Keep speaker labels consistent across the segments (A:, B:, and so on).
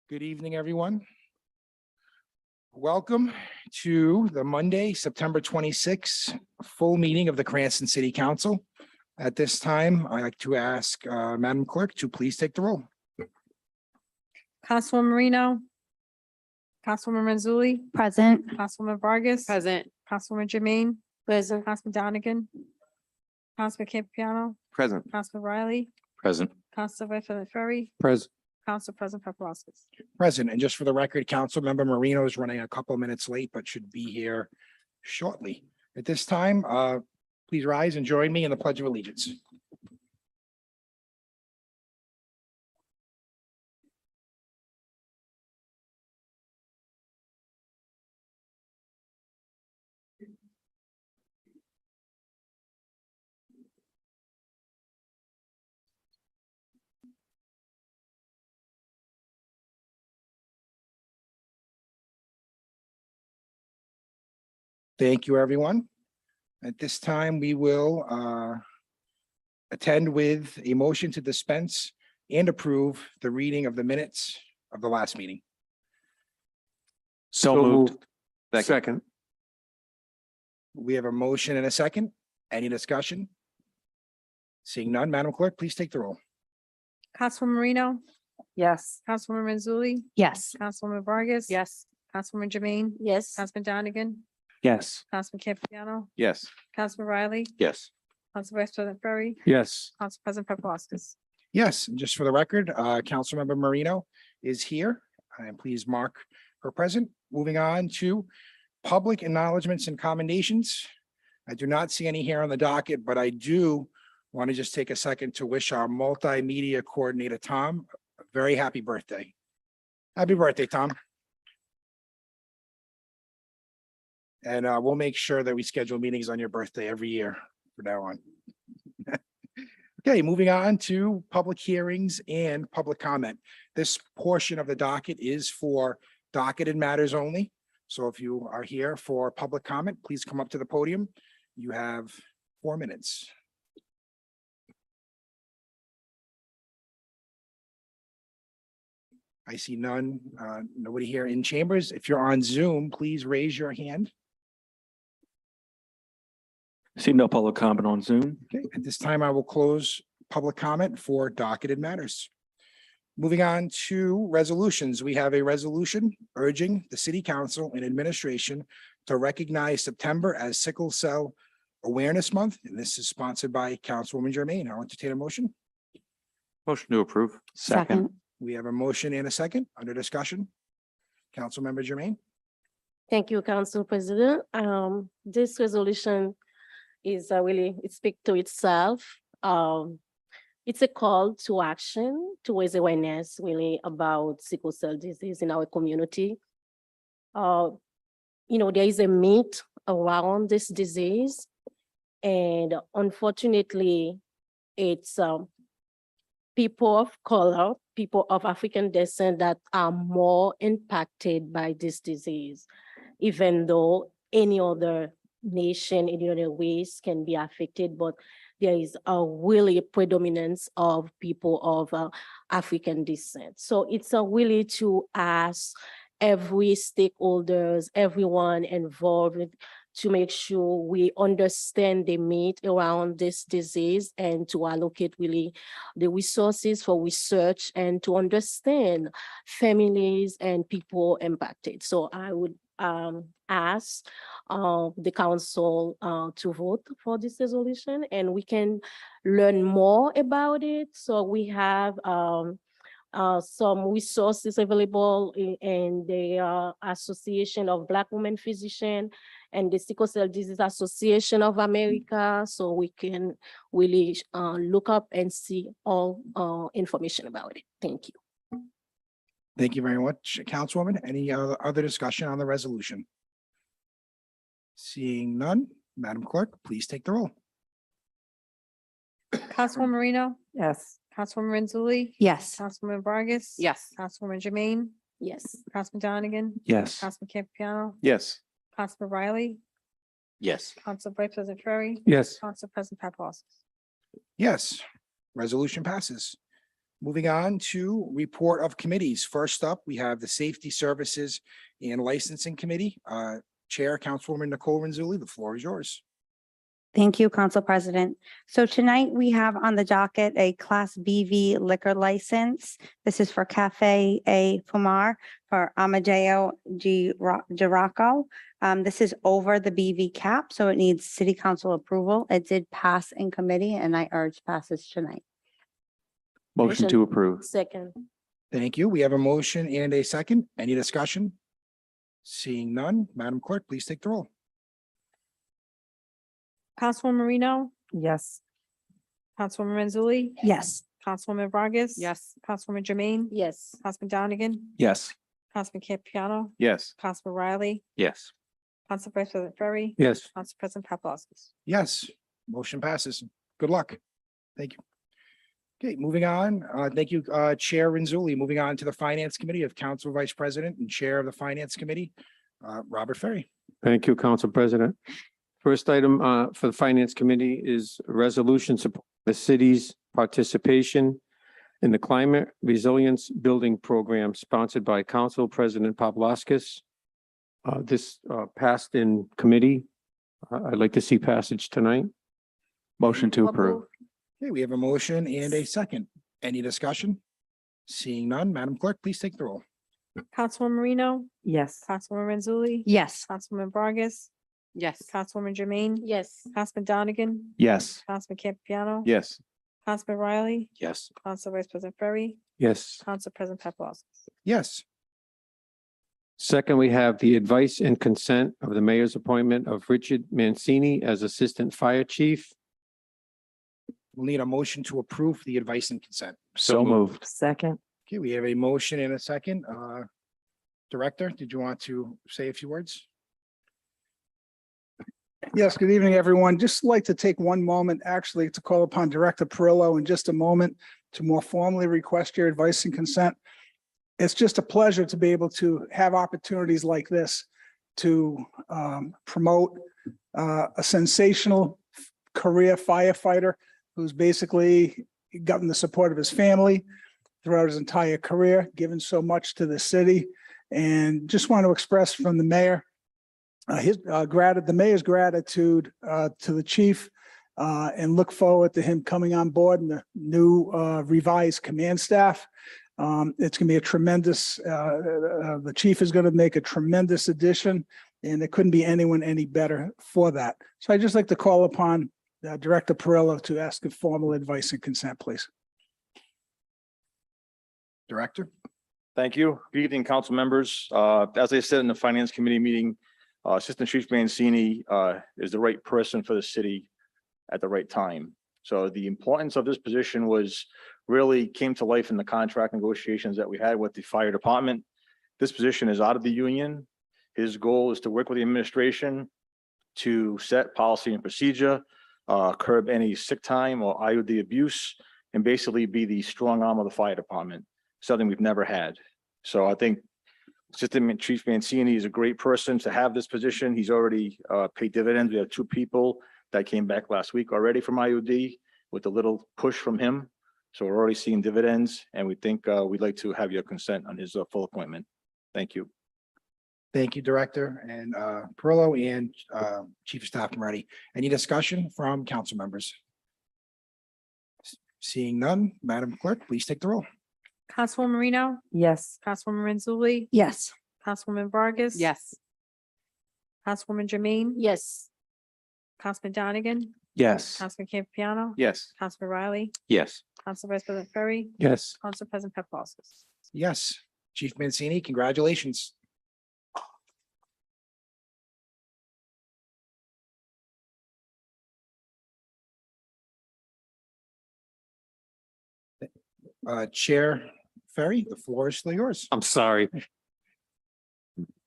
A: Good evening, everyone. Welcome to the Monday, September 26th, full meeting of the Cranston City Council. At this time, I'd like to ask Madam Clerk to please take the roll.
B: Councilwoman Marino. Councilwoman Mazzulli.
C: Present.
B: Councilwoman Vargas.
C: Present.
B: Councilwoman Jermaine.
C: Present.
B: Councilman Donegan. Councilman Campiano.
D: Present.
B: Councilman Riley.
D: Present.
B: Council Vice President Ferry.
D: Present.
B: Council President Paplaskas.
A: Present, and just for the record, Councilmember Marino is running a couple minutes late, but should be here shortly. At this time, please rise and join me in the Pledge of Allegiance. Thank you, everyone. At this time, we will attend with a motion to dispense and approve the reading of the minutes of the last meeting.
D: So moved. Second.
A: We have a motion and a second. Any discussion? Seeing none, Madam Clerk, please take the roll.
B: Councilwoman Marino.
C: Yes.
B: Councilwoman Mazzulli.
C: Yes.
B: Councilwoman Vargas.
C: Yes.
B: Councilwoman Jermaine.
C: Yes.
B: Councilman Donegan.
D: Yes.
B: Councilman Campiano.
D: Yes.
B: Councilman Riley.
D: Yes.
B: Council Vice President Ferry.
D: Yes.
B: Council President Paplaskas.
A: Yes, and just for the record, Councilmember Marino is here, and please mark her present. Moving on to public acknowledgements and commendations. I do not see any here on the docket, but I do want to just take a second to wish our multimedia coordinator, Tom, a very happy birthday. Happy birthday, Tom. And we'll make sure that we schedule meetings on your birthday every year from now on. Okay, moving on to public hearings and public comment. This portion of the docket is for docketed matters only. So if you are here for public comment, please come up to the podium. You have 4 minutes. I see none, nobody here in chambers. If you're on Zoom, please raise your hand.
D: See no public comment on Zoom.
A: Okay, at this time, I will close public comment for docketed matters. Moving on to resolutions, we have a resolution urging the city council and administration to recognize September as Sickle Cell Awareness Month, and this is sponsored by Councilwoman Jermaine. I'll entertain a motion.
D: Motion to approve.
C: Second.
A: We have a motion and a second under discussion. Councilmember Jermaine.
E: Thank you, Council President. This resolution is really, it speaks to itself. It's a call to action to raise awareness really about sickle cell disease in our community. There is a myth around this disease, and unfortunately, it's people of color, people of African descent that are more impacted by this disease, even though any other nation, any other race can be affected, but there is a really predominance of people of African descent. So it's a really to ask every stakeholders, everyone involved to make sure we understand the myth around this disease and to allocate really the resources for research and to understand families and people impacted. So I would ask the council to vote for this resolution, and we can learn more about it. So we have some resources available in the Association of Black Women Physicians and the Sickle Cell Disease Association of America. So we can really look up and see all information about it. Thank you.
A: Thank you very much, Councilwoman. Any other discussion on the resolution? Seeing none, Madam Clerk, please take the roll.
B: Councilwoman Marino.
C: Yes.
B: Councilwoman Mazzulli.
C: Yes.
B: Councilwoman Vargas.
C: Yes.
B: Councilwoman Jermaine.
E: Yes.
B: Councilman Donegan.
D: Yes.
B: Councilman Campiano.
D: Yes.
B: Councilman Riley.
D: Yes.
B: Council Vice President Ferry.
D: Yes.
B: Council President Paplaskas.
A: Yes, resolution passes. Moving on to report of committees. First up, we have the Safety Services and Licensing Committee. Chair, Councilwoman Nicole Renzulli, the floor is yours.
C: Thank you, Council President. So tonight we have on the docket a Class BV liquor license. This is for Cafe A Fumar for Amadeo Giracco. This is over the BV cap, so it needs city council approval. It did pass in committee and I urge passage tonight.
D: Motion to approve.
E: Second.
A: Thank you. We have a motion and a second. Any discussion? Seeing none, Madam Clerk, please take the roll.
B: Councilwoman Marino,
C: Yes.
B: Councilwoman Renzulli,
C: Yes.
B: Councilwoman Vargas.
C: Yes.
B: Councilwoman Jermaine,
E: Yes.
B: Councilman Donegan,
D: Yes.
B: Councilman Campiano,
D: Yes.
B: Councilman Riley,
D: Yes.
B: Council Vice President Ferry,
D: Yes.
B: Council President Paplaskas.
A: Yes, motion passes. Good luck. Thank you. Okay, moving on. Thank you, Chair Renzulli. Moving on to the Finance Committee of Council Vice President and Chair of the Finance Committee, Robert Ferry.
F: Thank you, Council President. First item for the Finance Committee is a resolution supporting the city's participation in the Climate Resilience Building Program sponsored by Council President Paplaskas. This passed in committee. I'd like to see passage tonight.
D: Motion to approve.
A: Okay, we have a motion and a second. Any discussion? Seeing none, Madam Clerk, please take the roll.
B: Councilwoman Marino,
C: Yes.
B: Councilwoman Renzulli,
C: Yes.
B: Councilwoman Vargas,
C: Yes.
B: Councilwoman Jermaine,
E: Yes.
B: Councilman Donegan,
D: Yes.
B: Councilman Campiano,
D: Yes.
B: Councilman Riley,
D: Yes.
B: Council Vice President Ferry,
F: Yes.
B: Council President Paplaskas.
A: Yes,
F: Second, we have the advice and consent of the mayor's appointment of Richard Mancini as Assistant Fire Chief.
A: we'll need a motion to approve the advice and consent.
D: So moved.
C: Second.
A: Okay, we have a motion and a second. Director, did you want to say a few words?
G: Yes, good evening, everyone. Just like to take one moment actually to call upon Director Perillo in just a moment to more formally request your advice and consent. It's just a pleasure to be able to have opportunities like this to promote a sensational career firefighter who's basically gotten the support of his family throughout his entire career, given so much to the city. And just want to express from the mayor the mayor's gratitude to the chief and look forward to him coming on board and the new revised command staff. It's going to be a tremendous, the chief is going to make a tremendous addition and there couldn't be anyone any better for that. So I'd just like to call upon Director Perillo to ask for formal advice and consent, please.
A: Director?
H: Thank you. Good evening, council members. As I said in the Finance Committee meeting, Assistant Chief Mancini is the right person for the city at the right time. So the importance of this position really came to life in the contract negotiations that we had with the fire department. This position is out of the union. His goal is to work with the administration to set policy and procedure, curb any sick time or IUD abuse, and basically be the strong arm of the fire department, something we've never had. So I think Assistant Chief Mancini is a great person to have this position. He's already paid dividends. We have 2 people that came back last week already from IUD with a little push from him. So we're already seeing dividends, and we think we'd like to have your consent on his full appointment. Thank you.
A: Thank you, Director and Perillo and Chief of Staff Moretti. Any discussion from council members? Seeing none, Madam Clerk, please take the roll.
B: Councilwoman Marino,
C: Yes.
B: Councilwoman Renzulli,
C: Yes.
B: Councilwoman Vargas.
C: Yes.
B: Councilwoman Jermaine,
E: Yes.
B: Councilman Donegan,
D: Yes.
B: Councilman Campiano,
D: Yes.
B: Councilman Riley,
D: Yes.
B: Council Vice President Ferry,
F: Yes.
B: Council President Paplaskas.
A: Yes, Chief Mancini, congratulations. Chair Ferry, the floor is still yours.
F: I'm sorry.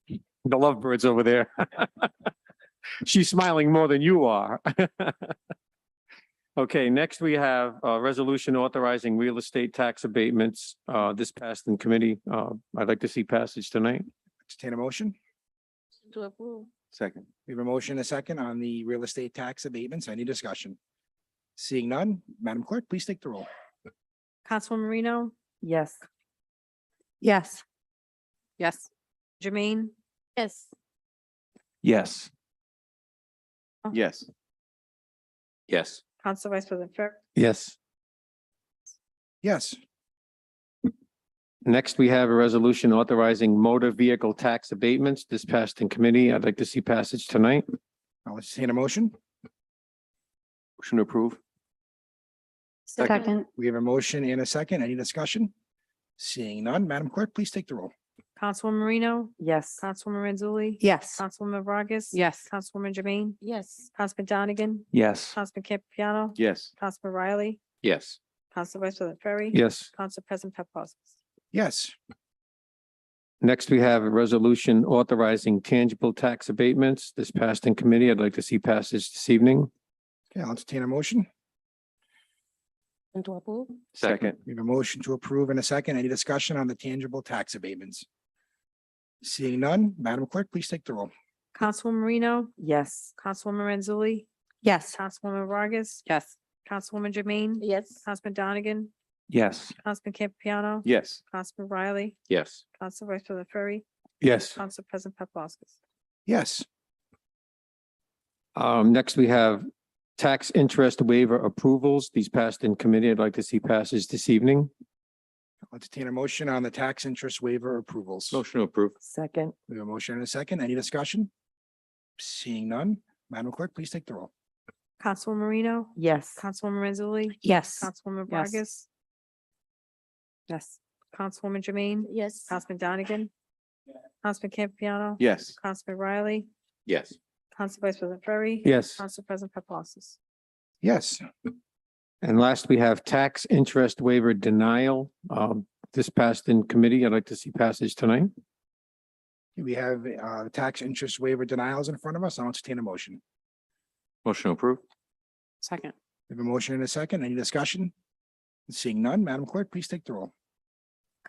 F: The lovebirds over there. She's smiling more than you are. Okay, next we have a resolution authorizing real estate tax abatements. This passed in committee. I'd like to see passage tonight.
A: Entertain a motion.
E: To approve.
D: Second.
A: We have a motion and a second on the real estate tax abatements. Any discussion? Seeing none, Madam Clerk, please take the roll.
B: Councilwoman Marino,
C: Yes. Yes.
B: Yes. Jermaine,
E: Yes.
D: Yes.
H: Yes.
D: Yes.
B: Council Vice President Ferry,
F: Yes.
A: Yes.
F: Next, we have a resolution authorizing motor vehicle tax abatements. This passed in committee. I'd like to see passage tonight.
A: I'll entertain a motion.
D: Motion to approve.
C: Second.
A: We have a motion and a second. Any discussion? Seeing none, Madam Clerk, please take the roll.
B: Councilwoman Marino,
C: Yes.
B: Councilwoman Mazzulli.
C: Yes.
B: Councilwoman Vargas.
C: Yes.
B: Councilwoman Jermaine,
E: Yes.
B: Councilman Donegan,
D: Yes.
B: Councilman Campiano,
H: Yes.
B: Councilman Riley,
D: Yes.
B: Council Vice President Ferry.
F: Yes.
B: Council President Paplaskas.
A: Yes.
F: Next, we have a resolution authorizing tangible tax abatements. This passed in committee. I'd like to see passage this evening.
A: Okay, I'll entertain a motion.
E: And to approve?
D: Second.
A: We have a motion to approve in a second. Any discussion on the tangible tax abatements? Seeing none, Madam Clerk, please take the roll.
B: Councilwoman Marino,
C: Yes.
B: Councilwoman Mazzulli,
C: Yes.
B: Councilwoman Vargas.
C: Yes.
B: Councilwoman Jermaine,
E: Yes.
B: Councilman Donegan,
D: Yes.
B: Councilman Campiano,
H: Yes.
B: Councilman Riley,
D: Yes.
B: Council Vice President Ferry,
F: Yes.
B: Council President Paplaskas.
A: Yes.
F: Next, we have tax interest waiver approvals. These passed in committee. I'd like to see passage this evening.
A: I'll entertain a motion on the tax interest waiver approvals.
D: Motion to approve.
C: Second.
A: We have a motion and a second. Any discussion? Seeing none, Madam Clerk, please take the roll.
B: Councilwoman Marino,
C: Yes.
B: Councilwoman Mazzulli,
C: Yes.
B: Councilwoman
C: Yes.
B: Vargas,
C: Yes.
B: Councilwoman Jermaine,
E: Yes.
B: Councilman Donegan, Councilman Campiano,
H: Yes.
B: Councilman Riley,
D: Yes.
B: Council Vice President Ferry.
F: Yes.
B: Council President Paplaskas.
A: Yes.
F: And last, we have tax interest waiver denial. This passed in committee. I'd like to see passage tonight.
A: We have tax interest waiver denials in front of us. I'll entertain a motion.
D: Motion to approve.
C: Second.
A: We have a motion and a second. Any discussion? Seeing none, Madam Clerk, please take the roll.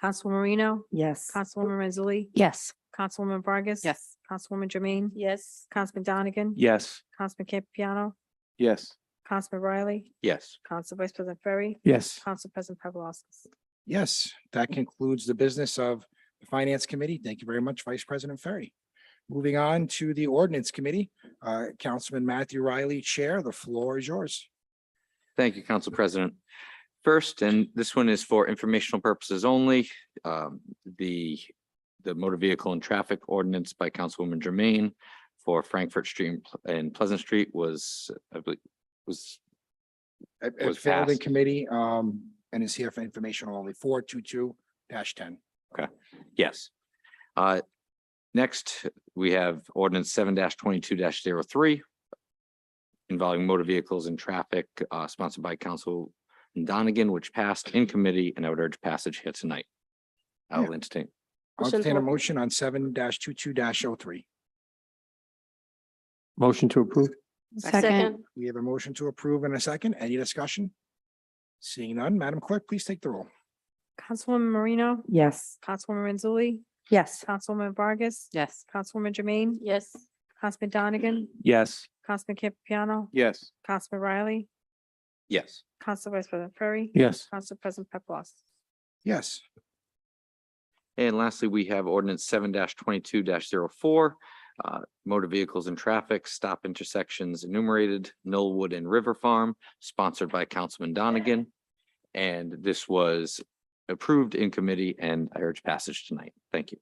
B: Councilwoman Marino,
C: Yes.
B: Councilwoman Mazzulli,
C: Yes.
B: Councilwoman Vargas.
C: Yes.
B: Councilwoman Jermaine,
E: Yes.
B: Councilman Donegan,
D: Yes.
B: Councilman Campiano,
H: Yes.
B: Councilman Riley,
D: Yes.
B: Council Vice President Ferry,
F: Yes.
B: Council President Paplaskas.
A: Yes, that concludes the business of the Finance Committee. Thank you very much, Vice President Ferry. Moving on to the Ordinance Committee, Councilman Matthew Riley, Chair. The floor is yours.
I: Thank you, Council President. First, and this one is for informational purposes only, the motor vehicle and traffic ordinance by Councilwoman Jermaine for Frankfurt Street and Pleasant Street was, I believe,
A: It
I: Was
A: failed in
I: passed.
A: committee and is here for informational only. 422-10.
I: yes. Next, we have ordinance 7-22-03 involving motor vehicles and traffic, sponsored by Council Donegan, which passed in committee, and I would urge passage here tonight. I will entertain.
A: I'll
E: Motion
A: entertain a
E: to-
A: motion on 7-22-03.
F: Motion to approve.
C: Second.
A: We have a motion to approve in a second. Any discussion? Seeing none, Madam Clerk, please take the roll.
B: Councilwoman Marino,
C: Yes.
B: Councilwoman Mazzulli,
C: Yes.
B: Councilwoman Vargas.
C: Yes.
B: Councilwoman Jermaine,
E: Yes.
B: Councilman Donegan,
D: Yes.
B: Councilman Campiano,
H: Yes.
B: Councilman Riley,
I: Yes.
B: Council Vice President Ferry,
F: Yes.
B: Council President Paplaskas.
A: Yes.
I: And lastly, we have ordinance 7-22-04, motor vehicles and traffic, stop intersections enumerated, Millwood and River Farm, sponsored by Councilman Donegan. And this was approved in committee, and I urge passage tonight. Thank you.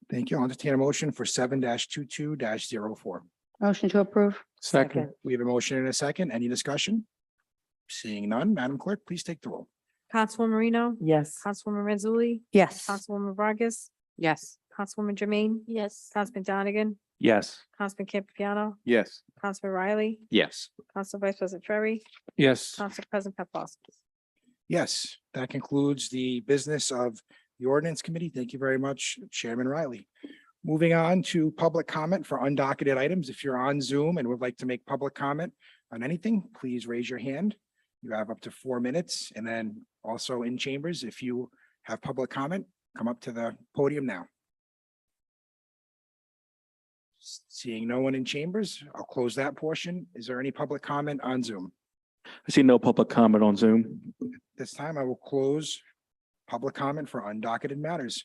A: Thank you. I'll entertain a motion for 7-22-04.
C: Motion to approve.
F: Second.
A: We have a motion and a second. Any discussion? Seeing none, Madam Clerk, please take the roll.
B: Councilwoman Marino,
C: Yes.
B: Councilwoman Mazzulli,
C: Yes.
B: Councilwoman Vargas,
C: Yes.
B: Councilwoman Jermaine,
E: Yes.
B: Councilman Donegan,
D: Yes.
B: Councilman Campiano,
H: Yes.
B: Councilman Riley,
I: Yes.
B: Council Vice President Ferry,
F: Yes.
B: Council President Paplaskas.
A: Yes, that concludes the business of the Ordinance Committee. Thank you very much, Chairman Riley. Moving on to public comment for undocketed items. If you're on Zoom and would like to make public comment on anything, please raise your hand. You have up to 4 minutes. And then also in chambers, if you have public comment, come up to the podium now. Seeing no one in chambers, I'll close that portion. Is there any public comment on Zoom?
J: I see no public comment on Zoom.
A: This time I will close public comment for undocketed matters.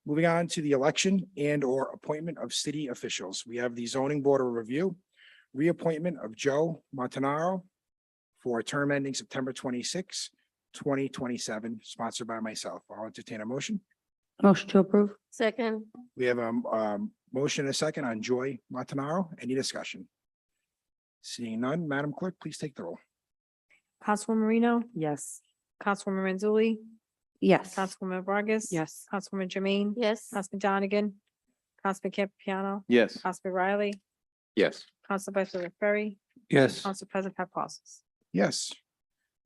A: Moving on to the election and or appointment of city officials. We have the zoning board of review, reappointment of Joe Montanaro for a term ending September 26, 2027, sponsored by myself. I'll entertain a motion.
C: Motion to approve?
E: Second,
A: We have a motion and a second on Joy Montanaro. Any discussion? Seeing none, Madam Clerk, please take the roll.
B: Councilwoman Marino,
K: Yes.
B: Councilwoman Mazzulli,
C: Yes.
B: Councilwoman Vargas.
K: Yes.
B: Councilwoman Jermaine.
E: yes.
B: Councilman Donegan. Councilman Campiano,
H: Yes.
B: Councilman Riley,
I: Yes.
B: Council Vice President Ferry,
F: Yes.
B: Council President Paplaskas.
A: Yes.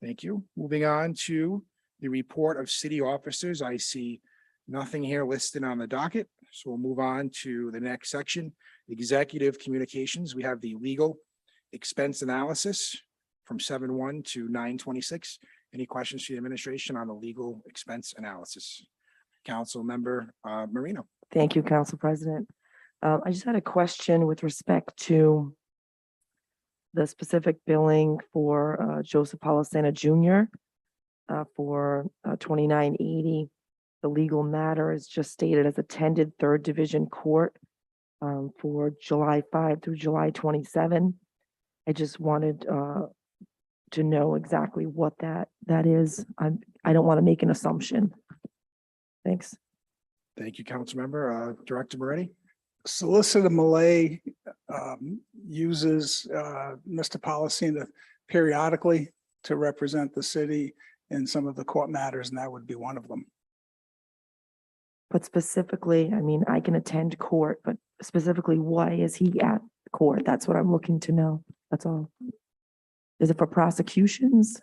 A: Thank you. Moving on to the report of city officers. I see nothing here listed on the docket. So we'll move on to the next section, executive communications. We have the legal expense analysis from 7/1 to 9/26. Any questions for the administration on the legal expense analysis? Council member Marino.
K: Thank you, Council President. I just had a question with respect to the specific billing for Joseph Polisena Jr. For 2980. The legal matter is just stated as attended Third Division Court for July 5 through July 27. I just wanted to know exactly what that is. I don't want to make an assumption. Thanks.
A: Thank you, council member. Director Moretti.
G: Solicitor Malay uses Mr. Policena periodically to represent the city in some of the court matters, and that would be one of them.
K: But specifically, I mean, I can attend court, but specifically, why is he at court? That's what I'm looking to know. That's all. Is it for prosecutions?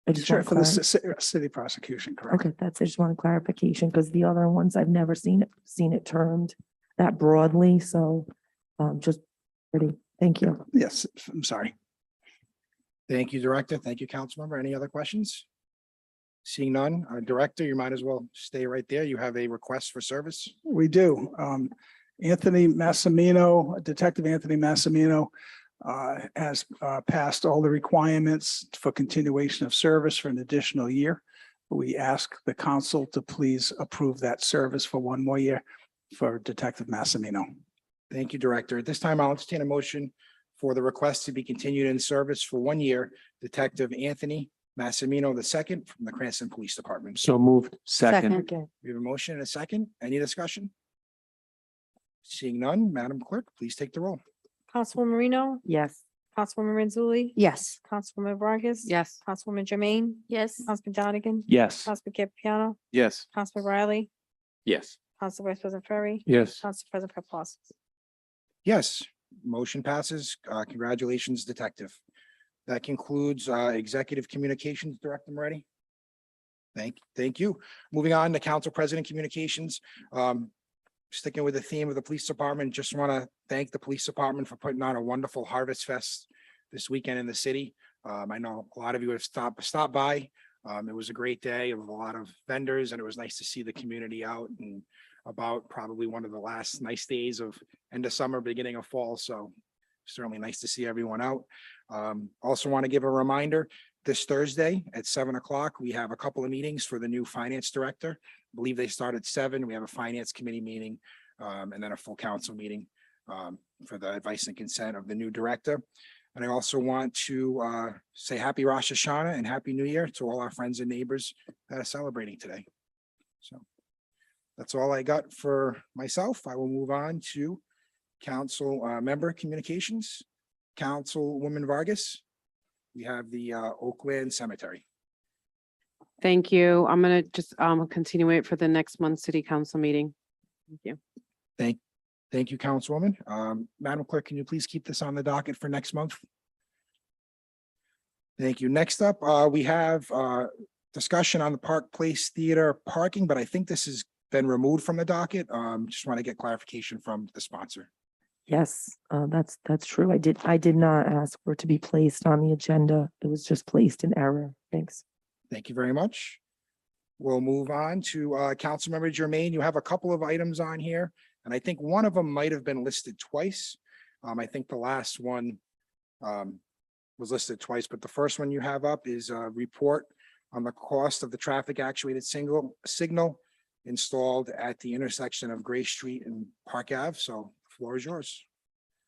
K: I just
G: Sure,
K: want
G: for the
K: clarity.
G: city prosecution, correct?
K: Okay, I just want clarification because the other ones I've never seen it termed that broadly. So just pretty, thank you.
G: Yes, I'm sorry.
A: Thank you, Director. Thank you, council member. Any other questions? Seeing none, Director, you might as well stay right there. You have a request for service.
G: We do. Anthony Massimino, Detective Anthony Massimino has passed all the requirements for continuation of service for an additional year. We ask the council to please approve that service for one more year for Detective Massimino.
A: Thank you, Director. At this time, I'll entertain a motion for the request to be continued in service for 1 year, Detective Anthony Massimino II from the Cranston Police Department.
F: So moved.
J: Second.
K: Okay.
A: We have a motion and a second. Any discussion? Seeing none, Madam Clerk, please take the roll.
B: Councilwoman Marino,
K: Yes.
B: Councilwoman Mazzulli,
C: Yes.
B: Councilwoman Vargas.
K: Yes.
B: Councilwoman Jermaine,
E: Yes.
B: Councilman Donegan,
J: Yes.
B: Councilman Campiano,
H: Yes.
B: Councilman Riley,
I: Yes.
B: Council Vice President Ferry,
F: Yes.
B: Council President Paplaskas.
A: Yes, motion passes. Congratulations, Detective. That concludes executive communications, Director Moretti. Thank you. Moving on to Council President Communications. Sticking with the theme of the police department, just want to thank the police department for putting on a wonderful Harvest Fest this weekend in the city. I know a lot of you have stopped by. It was a great day of a lot of vendors, and it was nice to see the community out and about. Probably one of the last nice days of end of summer, beginning of fall. So certainly nice to see everyone out. Also want to give a reminder, this Thursday at 7 o'clock, we have a couple of meetings for the new finance director. I believe they start at 7. We have a finance committee meeting and then a full council meeting for the advice and consent of the new director. And I also want to say happy Rosh Hashanah and happy New Year to all our friends and neighbors that are celebrating today. So that's all I got for myself. I will move on to council member communications. Councilwoman Vargas. We have the Oakland Cemetery.
L: Thank you. I'm gonna just continue it for the next month's city council meeting. Thank you.
A: Thank you, Councilwoman. Madam Clerk, can you please keep this on the docket for next month? Thank you. Next up, we have discussion on the Park Place Theater parking, but I think this has been removed from the docket. Just want to get clarification from the sponsor.
K: Yes, that's true. I did not ask for it to be placed on the agenda. It was just placed in error. Thanks.
A: Thank you very much. We'll move on to Councilmember Jermaine. You have a couple of items on here, and I think one of them might have been listed twice. I think the last one was listed twice, but the first one you have up is a report on the cost of the traffic actuated signal installed at the intersection of Gray Street and Park Ave. So the floor is yours.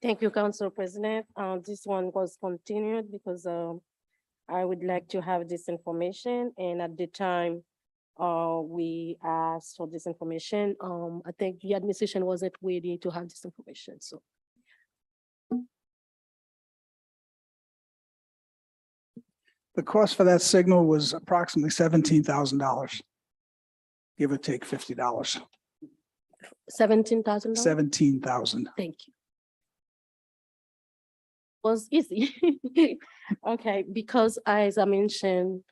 E: Thank you, Council President. This one was continued because I would like to have this information, and at the time we asked for this information, I think the administration wasn't ready to have this information, so.
G: The cost for that signal was approximately $17,000. Give or take $50,
E: $17,000?
G: 17,000.
E: Thank you. Was easy. Okay, because as I mentioned,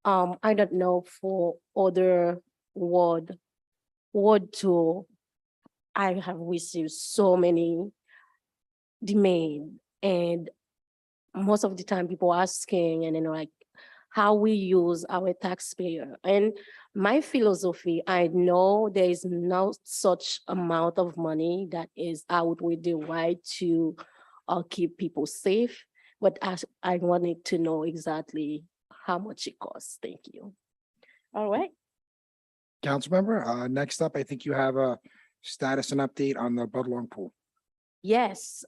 E: I don't know for other ward two, I have received so many demand, and most of the time people asking and like how we use our taxpayer. And my philosophy, I know there is no such amount of money that is out with the right to keep people safe, but I wanted to know exactly how much it costs. Thank you. All right.
A: Councilmember, next up, I think you have a status and update on the Budlong Pool.
E: Yes,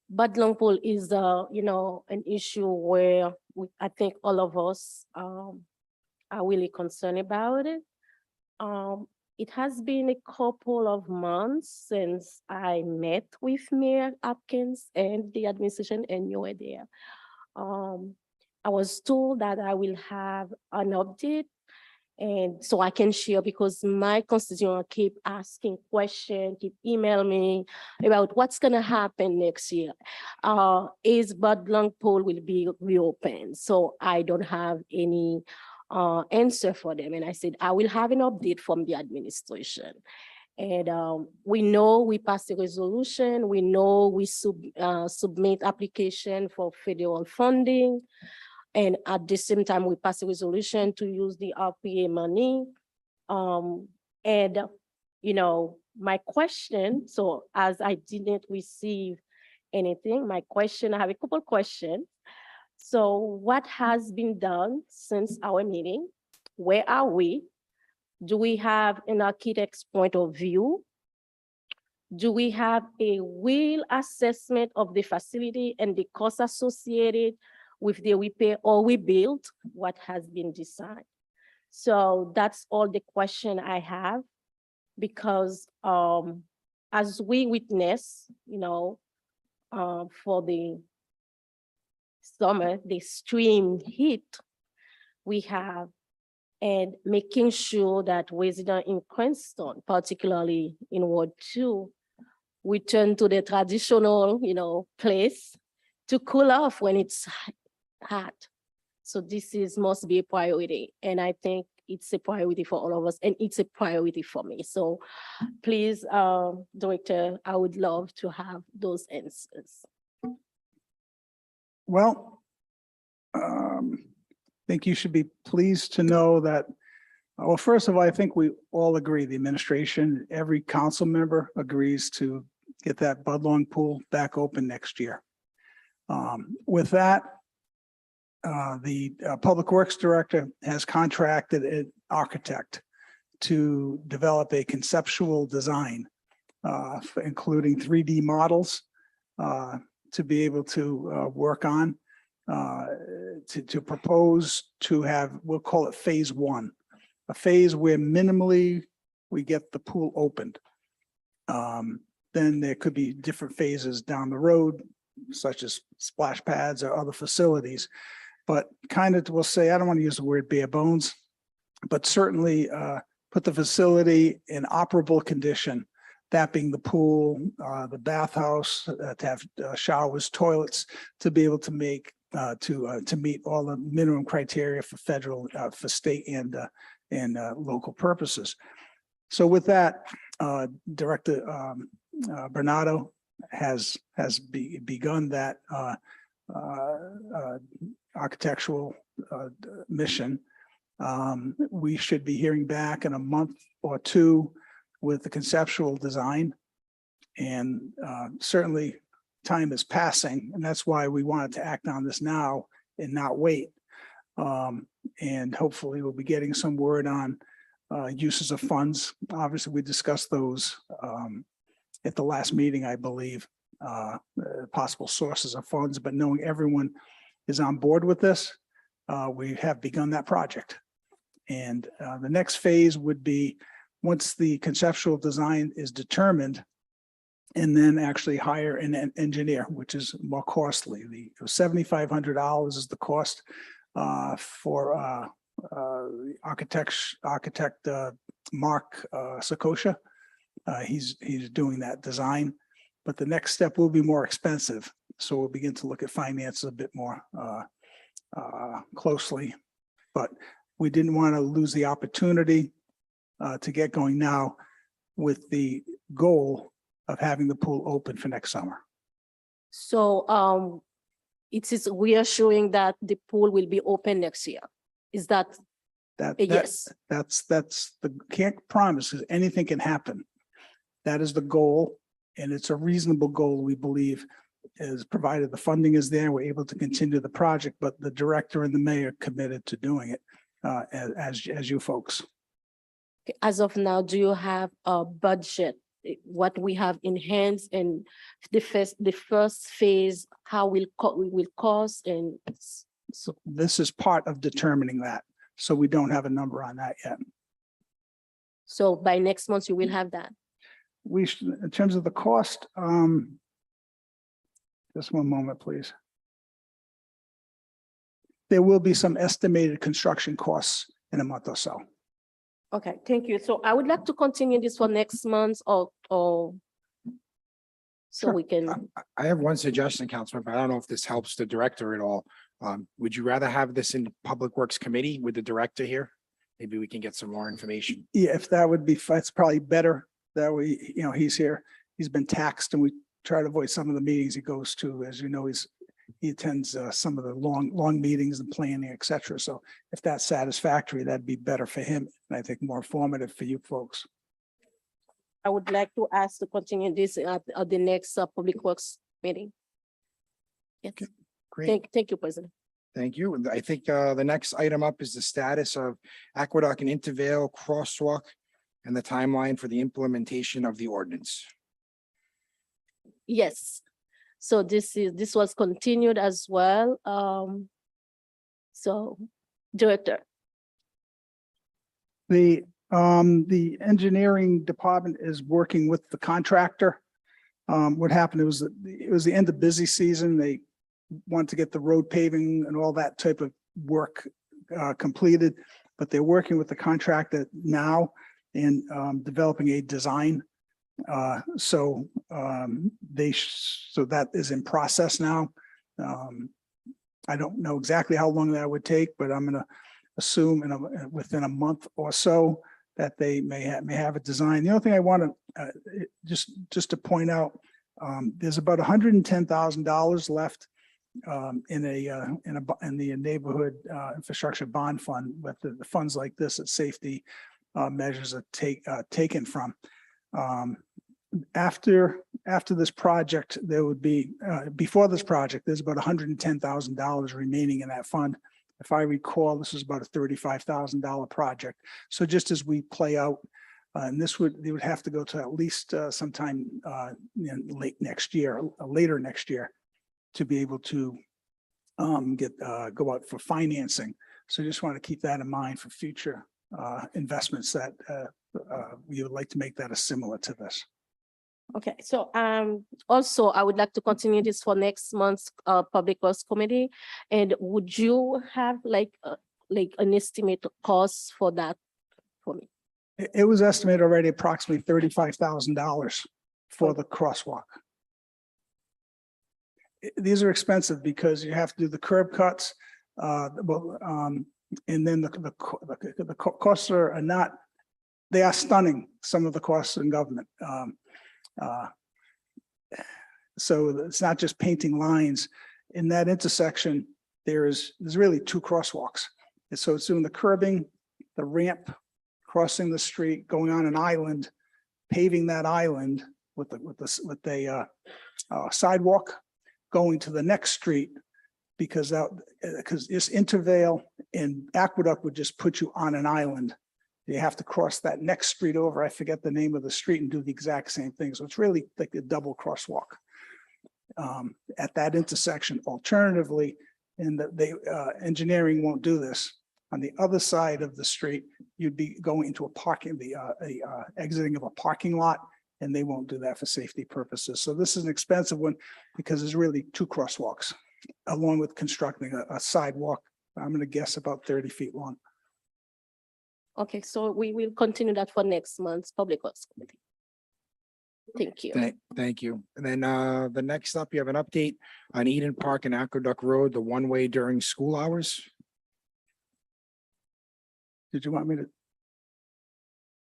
E: Budlong Pool is an issue where I think all of us are really concerned about it. It has been a couple of months since I met with Mayor Hopkins and the administration, and you were there. I was told that I will have an update, and so I can share, because my constituent keep asking questions, keep emailing me about what's gonna happen next year. Is Budlong Pool will be reopened? So I don't have any answer for them. And I said, I will have an update from the administration. And we know we passed a resolution. We know we submit application for federal funding. And at the same time, we passed a resolution to use the RPA money. My question, so as I didn't receive anything, I have a couple questions. So what has been done since our meeting? Where are we? Do we have an architect's point of view? Do we have a real assessment of the facility and the costs associated with the repair or rebuild what has been designed? So that's all the question I have, because as we witness, for the summer, the extreme heat we have, and making sure that residents in Cranston, particularly in Ward 2, return to the traditional, place to cool off when it's hot. So this must be a priority. And I think it's a priority for all of us, and it's a priority for me. So please, Director, I would love to have those answers.
G: Well, I think you should be pleased to know that, well, first of all, I think we all agree, the administration, every council member agrees to get that Budlong Pool back open next year. With that, the Public Works Director has contracted an architect to develop a conceptual design, including 3D models, to be able to work on, to propose to have, we'll call it phase one, a phase where minimally we get the pool opened. Then there could be different phases down the road, such as splash pads or other facilities. But kind of, we'll say, I don't want to use the word bare bones, but certainly put the facility in operable condition, that being the pool, the bathhouse, to have showers, toilets, to be able to make, to meet all the minimum criteria for federal, for state and local purposes. So with that, Director Bernardo has begun that architectural mission. We should be hearing back in a month or two with the conceptual design, and certainly time is passing, and that's why we wanted to act on this now and not wait. And hopefully we'll be getting some word on uses of funds. Obviously, we discussed those at the last meeting, I believe, possible sources of funds, but knowing everyone is on board with this, we have begun that project. And the next phase would be, once the conceptual design is determined, and then actually hire an engineer, which is more costly. The $7,500 is the cost for architect Mark Sakosha. He's doing that design, but the next step will be more expensive. So we'll begin to look at finances a bit more closely. But we didn't want to lose the opportunity to get going now with the goal of having the pool open for next summer.
E: So it is reassuring that the pool will be open next year. Is that
G: That,
E: a
G: that-
E: yes?
G: that's the, can't promise, because anything can happen. That is the goal, and it's a reasonable goal, we believe, is provided the funding is there, we're able to continue the project, but the director and the mayor committed to doing it as you folks.
E: As of now, do you have a budget? What we have in hands and the first phase, how will cost and
G: So this is part of determining that. So we don't have a number on that yet.
E: so by next month you will have that.
G: We should, in terms of the cost, just one moment, please. There will be some estimated construction costs in a month or so.
E: Okay, thank you. So I would like to continue this for next month or so
G: Sure.
E: we can,
A: I have one suggestion, Councilman, but I don't know if this helps the director at all. Would you rather have this in Public Works Committee with the director here? Maybe we can get some more information.
G: Yeah, if that would be, it's probably better that we, he's here. He's been taxed, and we try to avoid some of the meetings he goes to. As you know, he attends some of the long meetings and planning, et cetera. So if that's satisfactory, that'd be better for him, and I think more informative for you folks.
E: I would like to ask to continue this at the next Public Works meeting. Yes,
A: Great.
E: thank you, President.
A: Thank you. I think the next item up is the status of Aqueduct and Intervale Crosswalk and the timeline for the implementation of the ordinance.
E: Yes, so this was continued as well. So, Director.
G: The engineering department is working with the contractor. What happened, it was the end of busy season. They wanted to get the road paving and all that type of work completed, but they're working with the contractor now in developing a design. So that is in process now. I don't know exactly how long that would take, but I'm gonna assume within a month or so that they may have a design. The only thing I want to just to point out, there's about $110,000 left in the neighborhood infrastructure bond fund, with the funds like this that safety measures are taken from. After this project, there would be before this project, there's about $110,000 remaining in that fund. If I recall, this is about a $35,000 project. So just as we play out, and they would have to go to at least sometime later next year, to be able to go out for financing. So just want to keep that in mind for future investments that we would like to make that similar to this.
E: Okay, so also I would like to continue this for next month's Public Works Committee. And would you have like an estimated cost for that for me?
G: It was estimated already approximately $35,000 for the crosswalk. These are expensive because you have to do the curb cuts, and then the costs are not, they are stunning, some of the costs in government. So it's not just painting lines. In that intersection, there's really two crosswalks. And so it's doing the curbing, the ramp, crossing the street, going on an island, paving that island, with a sidewalk going to the next street, because this Intervale and Aqueduct would just put you on an island. You have to cross that next street over, I forget the name of the street, and do the exact same thing. So it's really like a double crosswalk at that intersection. Alternatively, and engineering won't do this. On the other side of the street, you'd be going into exiting of a parking lot, and they won't do that for safety purposes. So this is an expensive one because there's really two crosswalks, along with constructing a sidewalk. I'm going to guess about 30 feet long.
E: Okay, so we will continue that for next month's Public Works Committee. Thank you.
A: Thank you. And then the next up, you have an update on Eden Park and Aqueduct Road, the one-way during school hours.
G: Did you want me to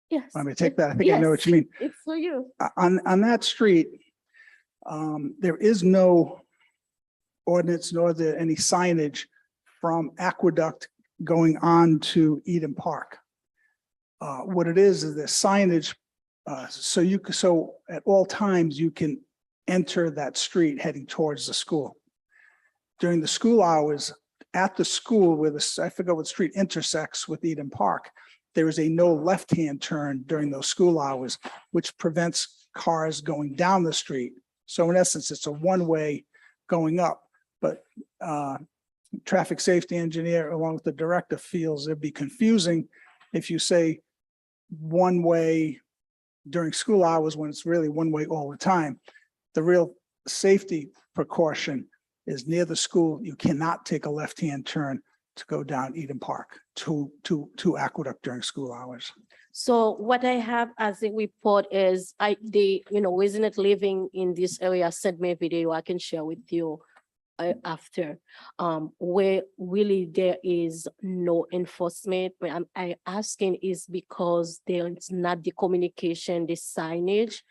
E: Yes.
G: take that? I think I know what you mean.
E: It's for you.
G: On that street, there is no ordinance nor there any signage from Aqueduct going on to Eden Park. What it is the signage, so at all times you can enter that street heading towards the school. During the school hours, at the school where I forget what street intersects with Eden Park, there is a no left-hand turn during those school hours, which prevents cars going down the street. So in essence, it's a one-way going up, but traffic safety engineer along with the director feels it'd be confusing if you say one way during school hours when it's really one way all the time. The real safety precaution is near the school. You cannot take a left-hand turn to go down Eden Park to Aqueduct during school hours.
E: So what I have as a report is resident living in this area sent me a video I can share with you after, where really there is no enforcement. But I asking is because there is not the communication, the signage,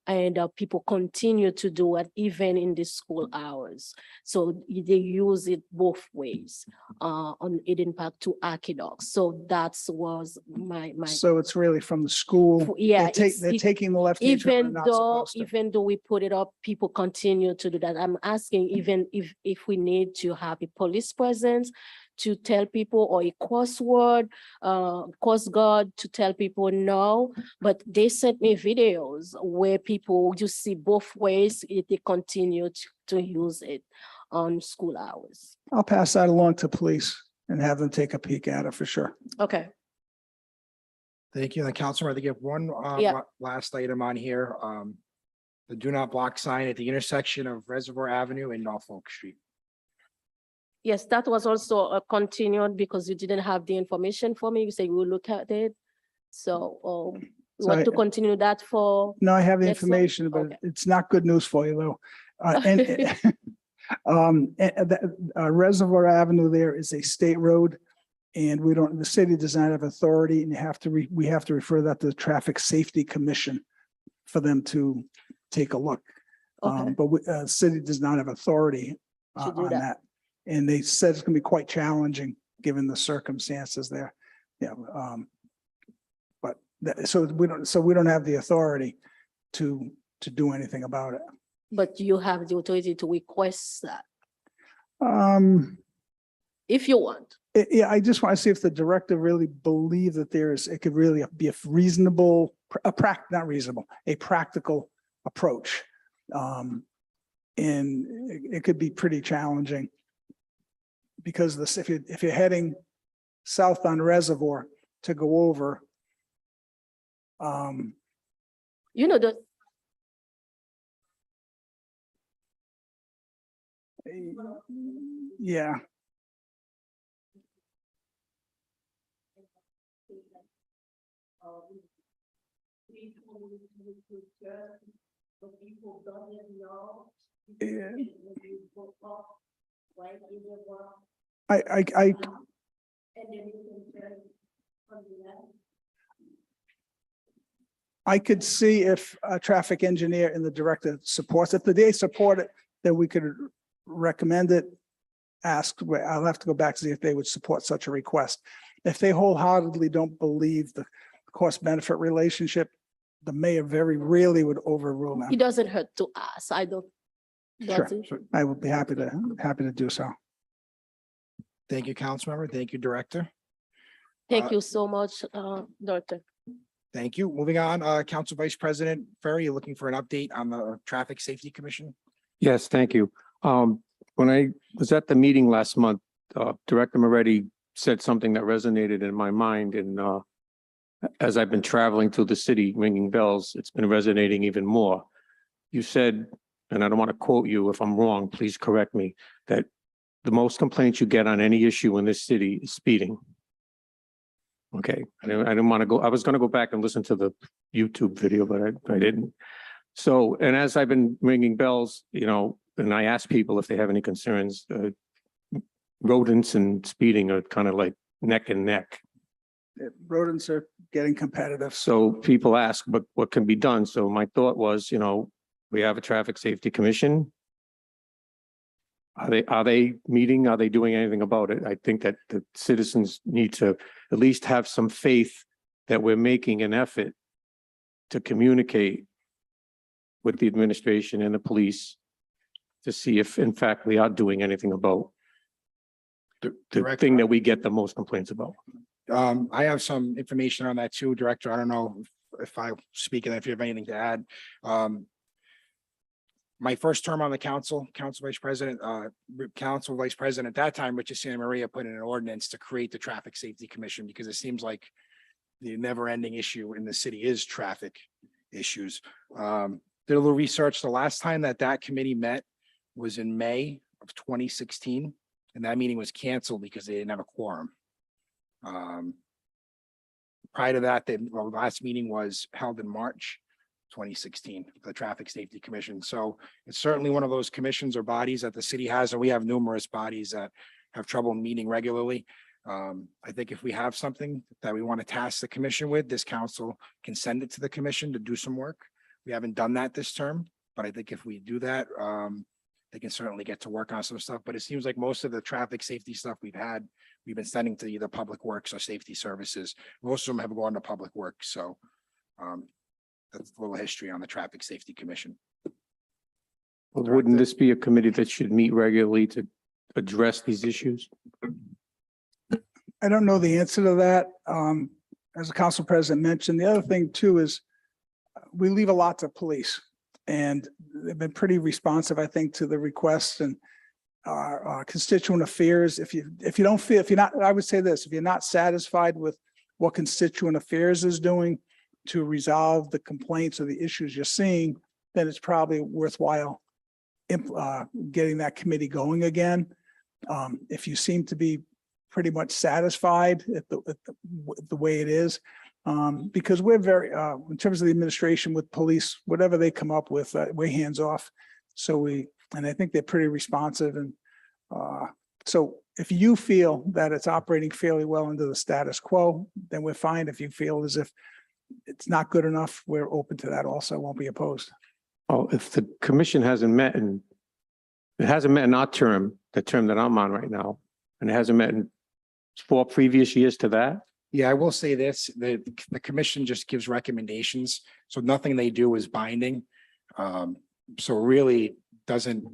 E: and people continue to do it even in the school hours. So they use it both ways on Eden Park to Aqueduct. So that was my.
G: So it's really from the school.
E: Yeah,
G: They're taking the left-hand turn.
E: even
G: they're not
E: though
G: supposed to.
E: even though we put it up, people continue to do that. I'm asking even if we need to have a police presence to tell people, or a crossword, coast guard to tell people no, but they sent me videos where people, you see both ways, they continue to use it on school hours.
G: I'll pass that along to police and have them take a peek at it for sure.
E: Okay.
A: Thank you. And Councilor, I think you have one
E: Yeah.
A: last item on here. The do not block sign at the intersection of Reservoir Avenue and Norfolk Street.
E: Yes, that was also continued because you didn't have the information for me. You say you will look at it. So you want to continue that for?
G: No, I have the
E: Next one?
G: information, but
E: Okay.
G: it's not good news for you though. Reservoir Avenue there is a state road, and the city does not have authority, and we have to refer that to the Traffic Safety Commission for them to take a look.
E: Okay.
G: But city does not have authority
E: To do
G: on
E: that.
G: that. And they said it's gonna be quite challenging given the circumstances there. Yeah. So we don't have the authority to do anything about it.
E: But you have the authority to request that
G: If
E: if you want.
G: Yeah, I just want to see if the director really believes that it could really be a reasonable, a practical approach. And it could be pretty challenging. Because if you're heading south on Reservoir to go over.
E: You know, the
G: Yeah. Yeah. I could see if a traffic engineer and the director supports it. If they support it, then we could recommend it. I'll have to go back to see if they would support such a request. If they wholeheartedly don't believe the cost benefit relationship, the mayor very rarely would overrule
E: It
G: them.
E: doesn't hurt to ask. I don't.
G: Sure,
E: Does it?
G: I would be happy to do so.
A: Thank you, Councilmember. Thank you, Director.
E: Thank you so much, Doctor.
A: Thank you. Moving on, Council Vice President Ferry, you're looking for an update on the Traffic Safety Commission?
F: Yes, thank you. When I was at the meeting last month, Director Moretti said something that resonated in my mind, and as I've been traveling through the city ringing bells, it's been resonating even more. You said, and I don't want to quote you, if I'm wrong, please correct me, that the most complaints you get on any issue in this city is speeding. Okay, I didn't want to go, I was going to go back and listen to the YouTube video, but I didn't. So, and as I've been ringing bells, you know, and I ask people if they have any concerns, rodents and speeding are kind of like neck and neck.
G: Rodents are getting competitive.
F: So people ask, but what can be done? So my thought was, you know, we have a traffic safety commission. Are they meeting? Are they doing anything about it? I think that the citizens need to at least have some faith that we're making an effort to communicate with the administration and the police to see if in fact we are doing anything about the thing that we get the most complaints about.
A: I have some information on that too, Director. I don't know if I speak and if you have anything to add. My first term on the council vice president at that time, Richard Santa Maria, put in an ordinance to create the Traffic Safety Commission because it seems like the never-ending issue in the city is traffic issues. Did a little research. The last time that committee met was in May of 2016, and that meeting was canceled because they didn't have a quorum. Prior to that, the last meeting was held in March 2016, the Traffic Safety Commission. So it's certainly one of those commissions or bodies that the city has, and we have numerous bodies that have trouble meeting regularly. I think if we have something that we want to task the commission with, this council can send it to the commission to do some work. We haven't done that this term, but I think if we do that, they can certainly get to work on some stuff. But it seems like most of the traffic safety stuff we've been sending to either Public Works or Safety Services. Most of them have gone to Public Works. So that's a little history on the Traffic Safety Commission.
F: Well, wouldn't this be a committee that should meet regularly to address these issues?
G: I don't know the answer to that. As the council president mentioned, the other thing too is we leave a lot to police, and they've been pretty responsive, I think, to the requests and our constituent affairs. If you're not, I would say this, if you're not satisfied with what constituent affairs is doing to resolve the complaints or the issues you're seeing, then it's probably worthwhile getting that committee going again. If you seem to be pretty much satisfied at the way it is, because we're very, in terms of the administration with police, whatever they come up with, we're hands off. So and I think they're pretty responsive. And so if you feel that it's operating fairly well under the status quo, then we're fine. If you feel as if it's not good enough, we're open to that also, won't be opposed.
F: Oh, if the commission hasn't met and it hasn't met in our term, the term that I'm on right now, and it hasn't met in 4 previous years to that.
A: Yeah, I will say this, the commission just gives recommendations, so nothing they do is binding. So really doesn't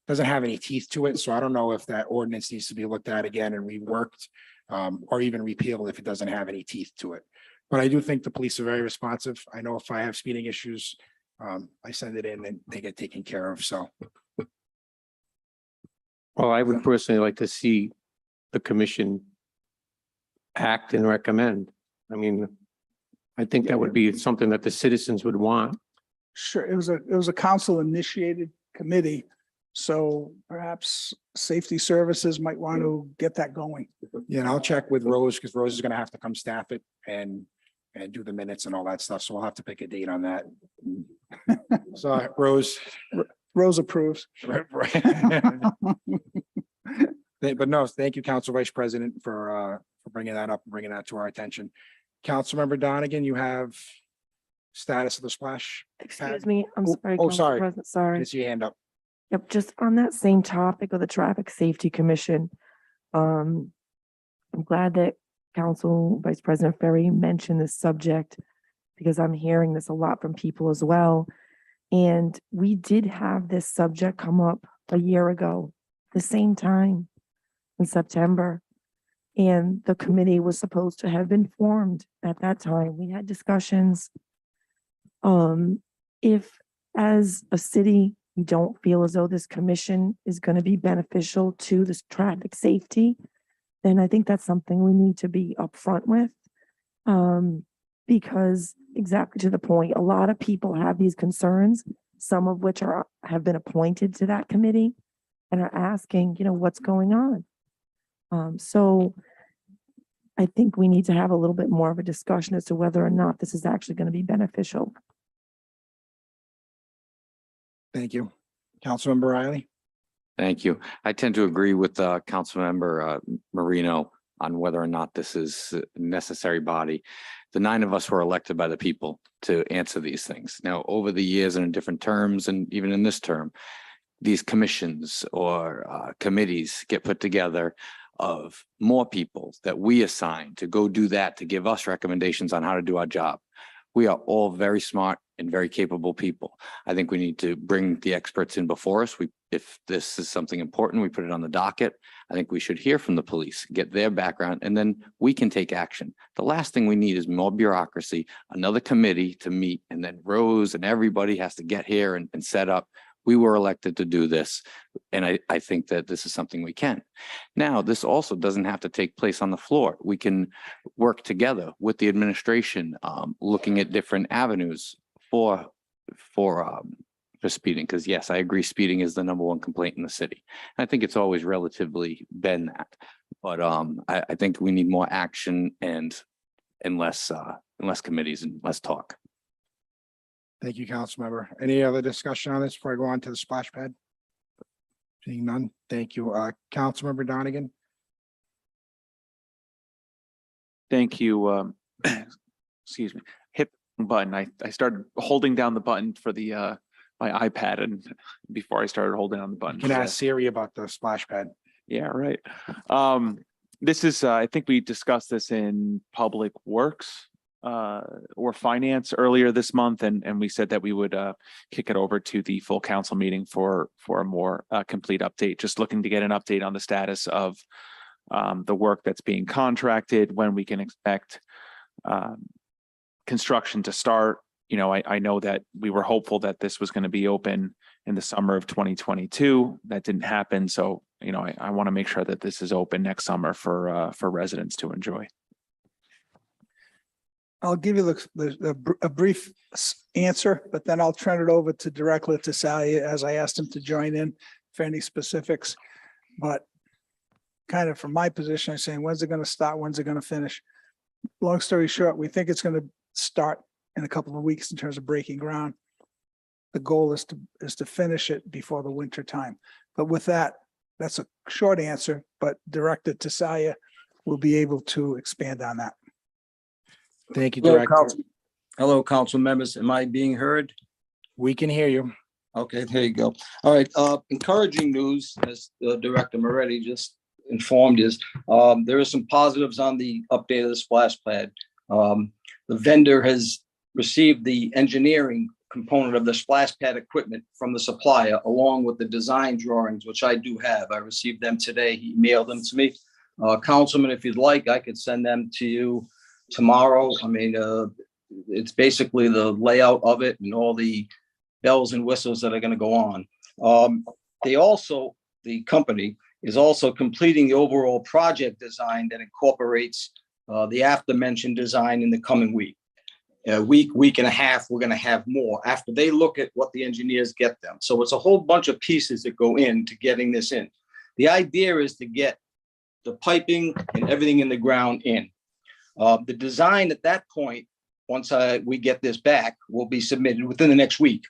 A: have any teeth to it. So I don't know if that ordinance needs to be looked at again and reworked, or even repealed if it doesn't have any teeth to it. But I do think the police are very responsive. I know if I have speeding issues, I send it in and they get taken care of. So.
F: Well, I would personally like to see the commission act and recommend. I mean, I think that would be something that the citizens would want.
G: Sure, it was a council initiated committee. So perhaps Safety Services might want to get that going.
A: Yeah, and I'll check with Rose because Rose is going to have to come staff it and do the minutes and all that stuff. So we'll have to pick a date on that. So Rose
G: approves.
A: But no, thank you, Council Vice President, for bringing that up and bringing that to our attention. Councilmember Donegan, you have status of the splash pad?
K: Excuse me, I'm sorry.
A: Oh,
K: Council
A: sorry.
K: President,
A: I
K: sorry.
A: see your hand up.
K: Yep, just on that same topic of the Traffic Safety Commission. I'm glad that Council Vice President Ferry mentioned this subject because I'm hearing this a lot from people as well. And we did have this subject come up a year ago, the same time in September. And the committee was supposed to have been formed at that time. We had discussions. If as a city, we don't feel as though this commission is going to be beneficial to this traffic safety, then I think that's something we need to be upfront with. Because exactly to the point, a lot of people have these concerns, some of which have been appointed to that committee and are asking, what's going on? So I think we need to have a little bit more of a discussion as to whether or not this is actually going to be beneficial.
A: Thank you. Councilmember Riley?
I: Thank you. I tend to agree with Councilmember Marino on whether or not this is a necessary body. The 9 of us were elected by the people to answer these things. Now, over the years and in different terms, and even in this term, these commissions or committees get put together of more people that we assign to go do that, to give us recommendations on how to do our job. We are all very smart and very capable people. I think we need to bring the experts in before us. If this is something important, we put it on the docket. I think we should hear from the police, get their background, and then we can take action. The last thing we need is more bureaucracy, another committee to meet, and then Rose and everybody has to get here and set up. We were elected to do this, and I think that this is something we can. Now, this also doesn't have to take place on the floor. We can work together with the administration, looking at different avenues for speeding, because yes, I agree, speeding is the #1 complaint in the city. I think it's always relatively been that, but I think we need more action and less committees and less talk.
A: Thank you, Councilmember. Any other discussion on this before I go on to the splash pad? Seeing none, thank you. Councilmember Donegan?
J: Thank you. Excuse me. Hit button. I started holding down the button for the my iPad, and before I started holding on the button.
A: You can ask Siri about the splash pad.
J: Yeah, right. This is, I think we discussed this in Public Works or Finance earlier this month, and we said that we would kick it over to the full council meeting for a more complete update. Just looking to get an update on the status of the work that's being contracted, when we can expect construction to start. I know that we were hopeful that this was going to be open in the summer of 2022. That didn't happen. So, I want to make sure that this is open next summer for residents to enjoy.
G: I'll give you a brief answer, but then I'll turn it over directly to Sally as I asked him to join in for any specifics. But kind of from my position, I'm saying, when's it going to start? When's it going to finish? Long story short, we think it's going to start in a couple of weeks in terms of breaking ground. The goal is to finish it before the winter time. But with that, that's a short answer, but directed to Saya will be able to expand on that.
A: Thank you,
M: Hello,
A: Director.
M: Hello, council members. Am I being heard?
A: We can hear you.
M: Okay, there you go. All right, encouraging news, as the Director Moretti just informed is, there are some positives on the update of the splash pad. The vendor has received the engineering component of the splash pad equipment from the supplier, along with the design drawings, which I do have. I received them today. He mailed them to me. Councilman, if you'd like, I could send them to you tomorrow. I mean, it's basically the layout of it and all the bells and whistles that are going to go on. The company is also completing the overall project design that incorporates the aforementioned design in the coming week. Week and a half, we're going to have more after they look at what the engineers get them. So it's a whole bunch of pieces that go into getting this in. The idea is to get the piping and everything in the ground in. The design at that point, once we get this back, will be submitted within the next week.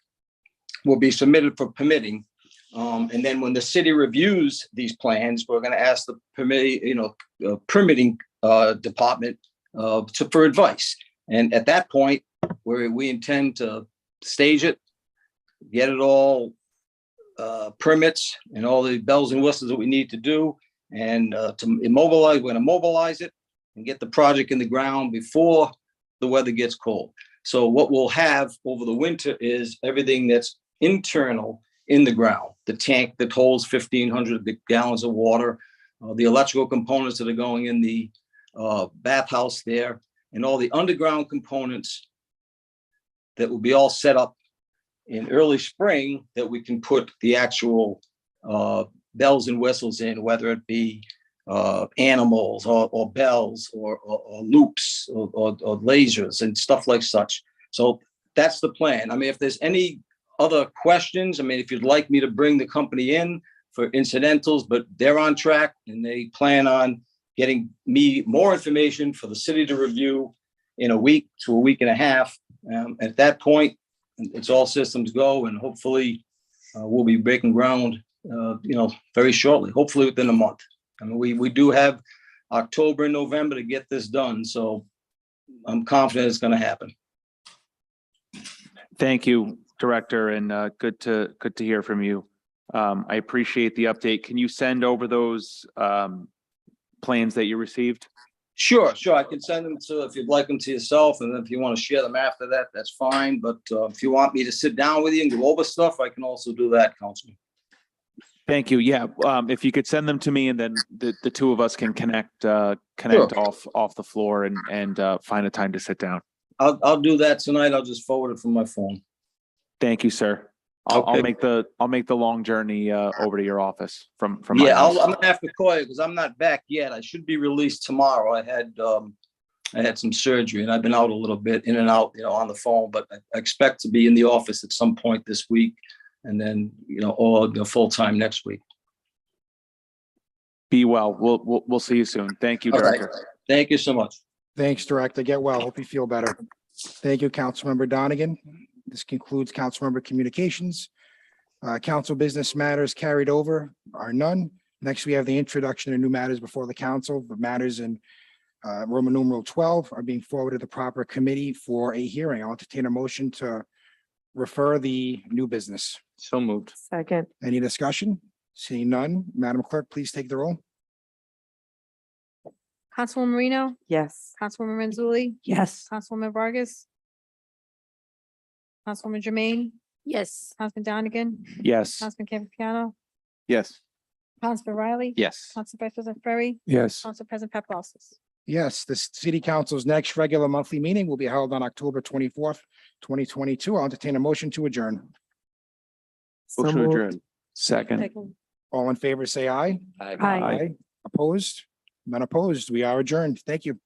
M: Will be submitted for permitting. And then when the city reviews these plans, we're going to ask the permitting department for advice. And at that point, we intend to stage it, get it all permits and all the bells and whistles that we need to do. And to immobilize, we're going to mobilize it and get the project in the ground before the weather gets cold. So what we'll have over the winter is everything that's internal in the ground, the tank that holds 1,500 gallons of water, the electrical components that are going in the bathhouse there, and all the underground components that will be all set up in early spring that we can put the actual bells and whistles in, whether it be animals or bells or loops or lasers and stuff like such. So that's the plan. I mean, if there's any other questions, I mean, if you'd like me to bring the company in for incidentals, but they're on track and they plan on getting me more information for the city to review in a week to a week and a half. At that point, it's all systems go, and hopefully we'll be breaking ground, very shortly, hopefully within a month. I mean, we do have October and November to get this done, so I'm confident it's going to happen.
J: Thank you, Director, and good to hear from you. I appreciate the update. Can you send over those plans that you received?
M: Sure. I can send them to, if you'd like them to yourself, and if you want to share them after that, that's fine. But if you want me to sit down with you and go over stuff, I can also do that, Councilman.
J: Thank you. Yeah, if you could send them to me, and then the two of us can connect
M: Sure.
J: off the floor and find a time to sit down.
M: I'll do that tonight. I'll just forward it from my phone.
J: Thank you, sir. I'll
M: Okay.
J: make the long journey over to your office from my
M: Yeah,
J: house.
M: I'm gonna have to call you because I'm not back yet. I should be released tomorrow. I had some surgery and I've been out a little bit, in and out, on the phone, but I expect to be in the office at some point this week, and then, all full time next week.
J: Be well. We'll see you soon. Thank you,
M: All right.
J: Director.
M: Thank you so much.
A: Thanks, Director. Get well. Hope you feel better. Thank you, Councilmember Donegan. This concludes Councilmember communications. Council business matters carried over are none. Next, we have the introduction of new matters before the council. The matters in Roman numeral 12 are being forwarded to the proper committee for a hearing. I'll entertain a motion to refer the new business.
I: So moved.
K: Second,
A: Any discussion? Seeing none, Madam Clerk, please take the roll.
B: Councilwoman Marino,
K: yes.
B: Councilwoman Mazzulli,
K: Yes.
B: Councilwoman Vargas, Councilwoman Jermaine,
E: Yes.
B: Councilman Donegan,
J: Yes.
B: Councilman Campiano,
J: Yes.
B: Councilman Riley.
I: Yes.
B: Council Vice President Ferry,
F: Yes.
B: Council President Paplaskas.
A: Yes, the city council's next regular monthly meeting will be held on October 24th, 2022. I'll entertain a motion to adjourn.
K: So
J: Motion
K: moved.
J: adjourned. Second.
B: Second.
A: All in favor, say aye.
K: Aye.
A: Opposed? None opposed. We are adjourned. Thank you.